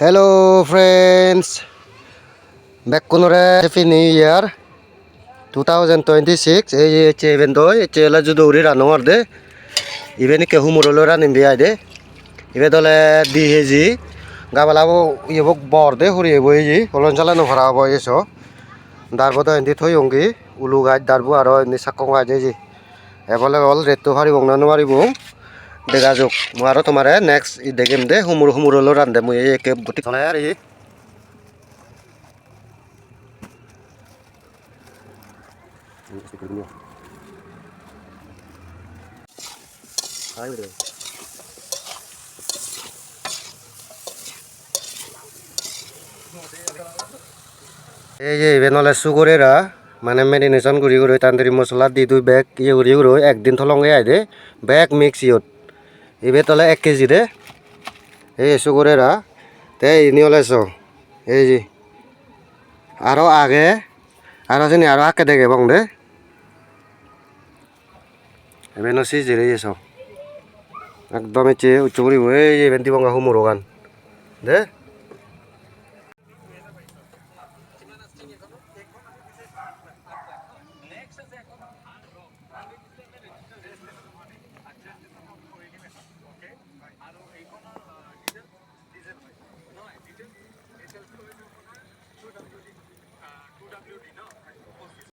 Hello friends, back kunore happy new year 2026. Ei che evento che la juduri ranor de even ke humurolo ranim bi ade ibe dole di heji gabalabo yebok bor de huri ebo heji holon chalano harabo eso darbo to endi thoyongi ulu gaj darbo aro endi sakkong gaj heji ebole ol reto hari bong nanu mari bong দেখা যাক মই আৰু তোমাৰে next দেখিম দে হুমুৰলৈ ৰান্ধে মই একে গুটি চলাই আৰু এই যে ইভেনলে সুগরেরা মানে মেরিনেশন করি করে তান্দুরি মশলা দি দুই ব্যাগ ইয়ে করি করে একদিন থলঙ্গে আই দে ব্যাগ মিক্স ইয়ত ইবে তলে 1 কেজি দে এই সুগরেরা তে ইনি হলেছ এই যে আরো আগে আরো জানি আরো আগে দেখে বং দে এবে নসি জিরে এসো একদম এচে উচ্চ করি এই যে বেন্তি বঙ্গা হুমুরো গান দে